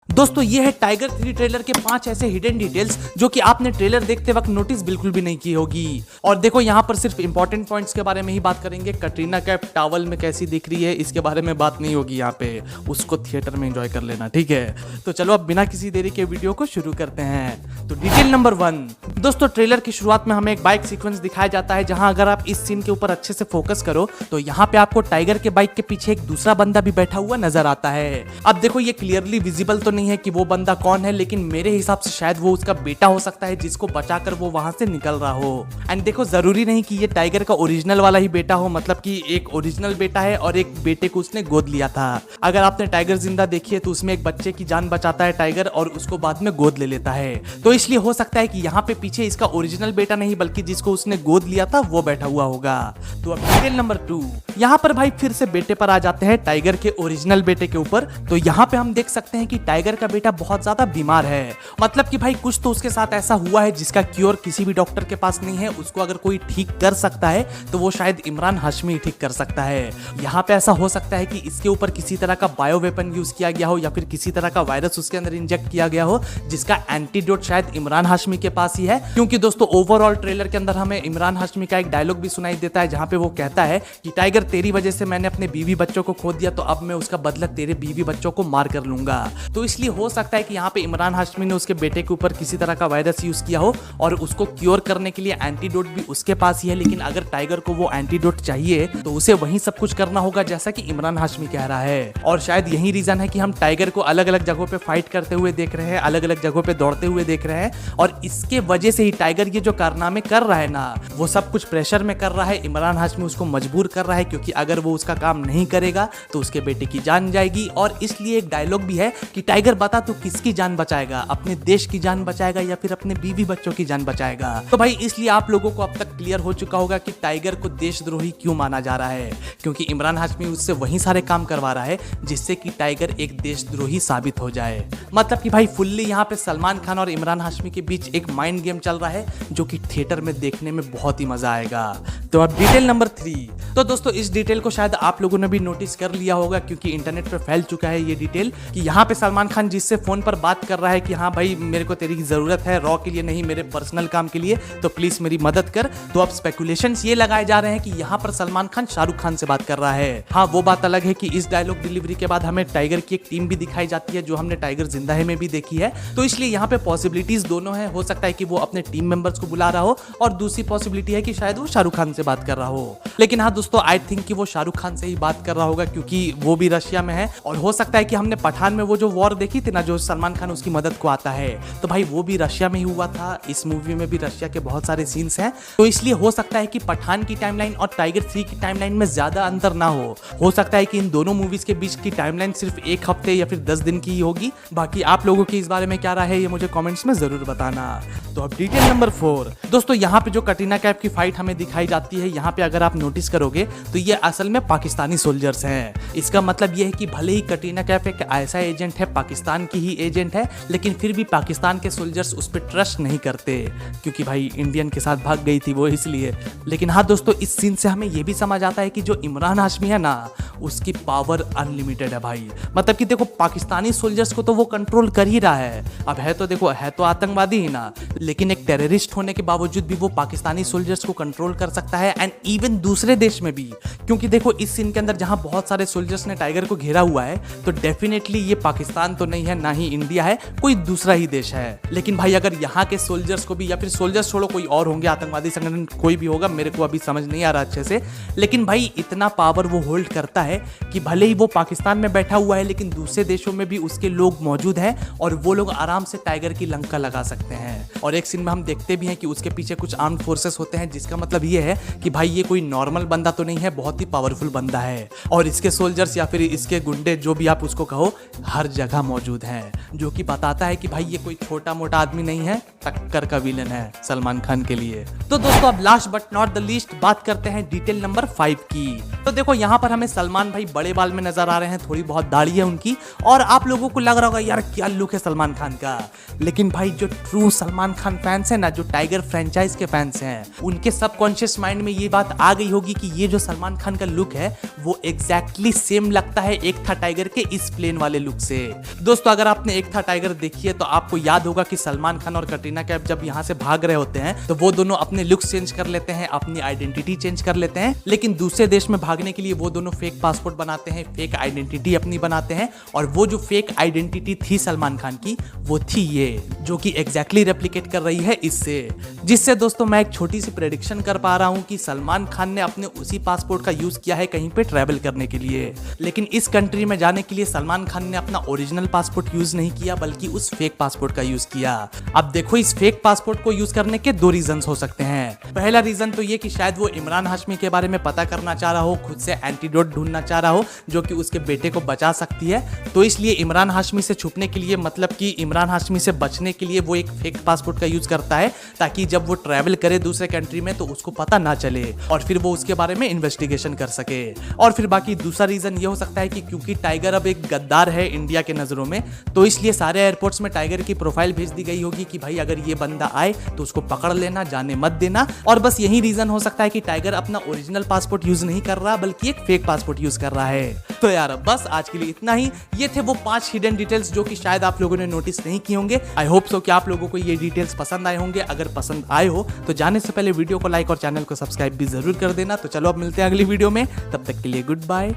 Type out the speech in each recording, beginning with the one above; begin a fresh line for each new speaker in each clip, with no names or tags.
दोस्तों ये है टाइगर 3 ट्रेलर के 5 ऐसे हिडन डिटेल्स जो कि आपने ट्रेलर देखते वक्त नोटिस बिल्कुल भी नहीं की होगी। और देखो यहाँ पर सिर्फ इंपॉर्टेंट पॉइंट्स के बारे में ही बात करेंगे। कटरीना कैफ टॉवल में कैसी दिख रही है इसके बारे में बात नहीं होगी यहाँ पे, उसको थिएटर में एंजॉय कर लेना, ठीक है। तो चलो अब बिना किसी देरी के वीडियो को शुरू करते हैं। तो डिटेल नंबर 1, दोस्तों ट्रेलर की शुरुआत में हमें एक बाइक सीक्वेंस दिखाया जाता है जहां अगर आप इस सीन के ऊपर अच्छे से फोकस करो तो यहाँ पे आपको टाइगर के बाइक के पीछे एक दूसरा बंदा भी बैठा हुआ नजर आता है। अब देखो ये क्लियरली विजिबल तो नहीं है कि वो बंदा कौन है, लेकिन मेरे हिसाब से शायद वो उसका बेटा हो सकता है जिसको बचाकर वो वहां से निकल रहा हो। एंड देखो जरूरी नहीं कि ये टाइगर का ओरिजिनल वाला ही बेटा हो, मतलब कि एक ओरिजिनल बेटा है और एक बेटे को उसने गोद लिया था। अगर आपने टाइगर जिंदा देखी है तो उसमें एक बच्चे की जान बचाता है टाइगर और उसको बाद में गोद ले लेता है। तो इसलिए हो सकता है कि यहाँ पे पीछे इसका ओरिजिनल बेटा नहीं बल्कि जिसको उसने गोद लिया था वो बैठा हुआ होगा। तो अब डिटेल नंबर 2, यहाँ पर भाई फिर से बेटे पर आ जाते हैं, टाइगर के ओरिजिनल बेटे के ऊपर। तो यहाँ पे हम देख सकते हैं कि टाइगर का बेटा बहुत ज्यादा बीमार है, मतलब कि भाई कुछ तो उसके साथ ऐसा हुआ है जिसका क्योर किसी भी डॉक्टर के पास नहीं है। उसको अगर कोई ठीक कर सकता है तो वो शायद इमरान हाशमी ठीक कर सकता है। यहाँ पे ऐसा हो सकता है कि इसके ऊपर किसी तरह का बायो वेपन यूज किया गया हो या फिर किसी तरह का वायरस उसके अंदर इंजेक्ट किया गया हो जिसका एंटीडोट शायद इमरान हाशमी के पास ही है। क्योंकि दोस्तों ओवरऑल ट्रेलर के अंदर हमें इमरान हाशमी का एक डायलॉग भी सुनाई देता है जहां पे वो कहता है कि टाइगर तेरी वजह से मैंने अपने बीवी बच्चों को खो दिया, तो अब मैं उसका बदला तेरे बीवी बच्चों को मार कर लूंगा। तो इसलिए हो सकता है कि यहाँ पे इमरान हाशमी ने उसके बेटे के ऊपर किसी तरह का वायरस यूज किया हो और उसको क्योर करने के लिए एंटीडोट भी उसके पास ही है। लेकिन अगर टाइगर को वो एंटीडोट चाहिए तो उसे वही सब कुछ करना होगा जैसा कि इमरान हाशमी कह रहा है। और शायद यही रीजन है कि हम टाइगर को अलग अलग जगहों पे फाइट करते हुए देख रहे हैं, अलग अलग जगहों पे दौड़ते हुए देख रहे हैं। और इसके वजह से ही टाइगर ये जो कारनामे कर रहा है ना, वो सब कुछ प्रेशर में कर रहा है। इमरान हाशमी उसको मजबूर कर रहा है क्योंकि अगर वो उसका काम नहीं करेगा तो उसके बेटे की जान जाएगी। और इसलिए एक डायलॉग भी है कि टाइगर बता तू किसकी जान बचाएगा, अपने देश की जान बचाएगा या फिर अपने बीवी बच्चों की जान बचाएगा। तो भाई इसलिए आप लोगों को अब तक क्लियर हो चुका होगा कि टाइगर को देशद्रोही क्यों माना जा रहा है, क्योंकि इमरान हाशमी उससे वही सारे काम करवा रहा है जिससे कि टाइगर एक देशद्रोही साबित हो जाए। मतलब कि भाई फुल्ली यहाँ पे सलमान खान और इमरान हाशमी के बीच एक माइंड गेम चल रहा है जो कि थिएटर में देखने में बहुत ही मजा आएगा। तो अब डिटेल नंबर 3, तो दोस्तों इस डिटेल को शायद आप लोगों ने भी नोटिस कर लिया होगा क्योंकि इंटरनेट पे फैल चुका है ये डिटेल कि यहाँ पे सलमान खान जिससे फोन पर बात कर रहा है कि हाँ भाई मेरे को तेरी जरूरत है, रॉ के लिए नहीं मेरे पर्सनल काम के लिए, तो प्लीज मेरी मदद कर। तो अब स्पेकुलेशंस ये लगाए जा रहे हैं कि यहाँ पर सलमान खान शाहरुख खान से बात कर रहा है। हाँ वो बात अलग है कि इस डायलॉग डिलीवरी के बाद हमें टाइगर की एक टीम भी दिखाई जाती है जो हमने टाइगर जिंदा है में भी देखी है। तो इसलिए यहाँ पे पॉसिबिलिटीज दोनों है, हो सकता है कि वो अपने टीम मेंबर्स को बुला रहा हो और दूसरी पॉसिबिलिटी है कि शायद वो शाहरुख खान से बात कर रहा हो। लेकिन हाँ दोस्तों आई थिंक कि वो शाहरुख खान से ही बात कर रहा होगा क्योंकि वो भी रशिया में है। और हो सकता है कि हमने पठान में वो जो वॉर देखी थी ना, जो सलमान खान उसकी मदद को आता है, तो भाई वो भी रशिया में ही हुआ था। इस मूवी में भी रशिया के बहुत सारे सीन्स हैं। तो इसलिए हो सकता है कि पठान की टाइमलाइन और टाइगर 3 की टाइमलाइन में ज्यादा अंतर ना हो सकता है कि इन दोनों मूवीज के बीच की टाइमलाइन सिर्फ 1 हफ्ते या फिर 10 दिन की ही होगी। बाकी आप लोगों की इस बारे में क्या राय है ये मुझे कमेंट्स में जरूर बताना। तो अब डिटेल नंबर 4, दोस्तों यहाँ पे जो कटरीना कैफ की फाइट हमें दिखाई जाती है, यहाँ पे अगर आप नोटिस करोगे तो ये असल में पाकिस्तानी सोल्जर्स हैं। इसका मतलब ये है कि भले ही कटरीना कैफ एक ऐसा एजेंट है, पाकिस्तान की ही एजेंट है, लेकिन फिर भी पाकिस्तान के सोल्जर्स उस पर ट्रस्ट नहीं करते क्योंकि भाई इंडियन के साथ भाग गई थी वो, इसलिए। लेकिन हाँ दोस्तों इस सीन से हमें ये भी समझ आता है कि जो इमरान हाशमी है ना उसकी पावर अनलिमिटेड है भाई। मतलब कि देखो पाकिस्तानी सोल्जर्स को तो वो कंट्रोल कर ही रहा है। अब है तो देखो है तो आतंकवादी ही ना, लेकिन एक टेररिस्ट होने के बावजूद भी वो पाकिस्तानी सोल्जर्स को कंट्रोल कर सकता है एंड इवन दूसरे देश में भी। क्योंकि देखो इस सीन के अंदर जहां बहुत सारे सोल्जर्स ने टाइगर को घेरा हुआ है तो डेफिनेटली ये पाकिस्तान तो नहीं है, ना ही इंडिया है, कोई दूसरा ही देश है। लेकिन भाई अगर यहाँ के सोल्जर्स को भी, या फिर सोल्जर्स छोड़ो कोई और होंगे, आतंकवादी संगठन कोई भी होगा, मेरे को अभी समझ नहीं आ रहा अच्छे से, लेकिन भाई इतना पावर वो होल्ड करता है कि भले ही वो पाकिस्तान में बैठा हुआ है लेकिन दूसरे देशों में भी उसके लोग मौजूद हैं और वो लोग आराम से टाइगर की लंका लगा सकते हैं। और एक सीन में हम देखते भी हैं कि उसके पीछे कुछ आर्म्ड फोर्सेस होते हैं, जिसका मतलब ये है कि भाई ये कोई नॉर्मल बंदा तो नहीं है, बहुत ही पावरफुल बंदा है। और इसके सोल्जर्स या फिर इसके गुंडे जो भी आप उसको कहो हर जगह मौजूद हैं, जो कि बताता है कि भाई ये कोई छोटा मोटा आदमी नहीं है, टक्कर का विलन है सलमान खान के लिए। तो दोस्तों अब last but not the least बात करते हैं डिटेल नंबर 5 की। तो देखो यहाँ पर हमें सलमान भाई बड़े बाल में नजर आ रहे हैं, थोड़ी बहुत दाढ़ी है उनकी, और आप लोगों को लग रहा होगा यार क्या लुक है सलमान खान का। लेकिन भाई जो ट्रू सलमान खान फैंस हैं ना, जो टाइगर फ्रेंचाइज के फैंस हैं, उनके सबकॉन्शियस माइंड माइंड में ये बात आ गई होगी कि ये जो सलमान खान का लुक है वो एग्जैक्टली सेम लगता है एक था टाइगर के इस प्लेन वाले लुक से। दोस्तों अगर आपने एक था टाइगर देखी है तो आपको याद होगा कि सलमान खान और कटरीना कैफ जब यहाँ से भाग रहे होते हैं तो वो दोनों अपने लुक्स चेंज कर लेते हैं, अपनी आइडेंटिटी चेंज कर लेते हैं, लेकिन दूसरे देश में भागने के लिए वो दोनों फेक पासपोर्ट बनाते हैं, फेक आइडेंटिटी अपनी बनाते हैं। और वो जो फेक आइडेंटिटी थी सलमान खान की वो थी ये, जो कि एग्जैक्टली रेप्लिकेट कर रही है इससे। जिससे दोस्तों मैं एक छोटी सी प्रेडिक्शन कर पा रहा हूं कि सलमान खान ने अपने उसी पासपोर्ट का यूज किया है कहीं पे ट्रैवल करने के लिए, लेकिन इस कंट्री में जाने के लिए सलमान खान ने अपना ओरिजिनल पासपोर्ट यूज नहीं किया बल्कि उस फेक पासपोर्ट का यूज किया। अब देखो इस फेक पासपोर्ट को यूज करने के दो रीजन हो सकते हैं। पहला रीजन तो ये कि शायद वो इमरान हाशमी के बारे में पता करना चाह रहा हो, खुद से एंटीडोट ढूंढना चाह रहा हो जो कि उसके बेटे को बचा सकती है, तो इसलिए इमरान हाशमी से छुपने के लिए, मतलब कि इमरान हाशमी से बचने के लिए वो एक फेक पासपोर्ट का यूज करता है ताकि जब वो ट्रैवल करे दूसरे कंट्री में तो उसको पता ना चले और फिर वो उसके बारे में इन्वेस्टिगेशन कर सके। और फिर बाकी दूसरा रीजन ये हो सकता है कि क्योंकि टाइगर अब एक गद्दार है इंडिया के नजरों में, तो इसलिए सारे एयरपोर्ट्स में टाइगर की प्रोफाइल भेज दी गई होगी कि भाई अगर ये बंदा आए तो उसको पकड़ लेना, जाने मत देना। और बस यही रीजन हो सकता है कि टाइगर अपना ओरिजिनल पासपोर्ट यूज नहीं कर रहा बल्कि एक फेक पासपोर्ट यूज कर रहा है। तो यार बस आज के लिए इतना ही। ये थे वो 5 हिडन डिटेल्स जो कि शायद आप लोगों ने नोटिस नहीं किए होंगे। आई होप सो कि आप लोगों को ये डिटेल्स पसंद आए होंगे। अगर पसंद आए हो तो जाने से पहले वीडियो को लाइक और चैनल को सब्सक्राइब भी जरूर कर देना। तो चलो अब मिलते हैं अगली वीडियो में, तब तक के लिए गुड बाय,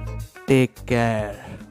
टेक केयर।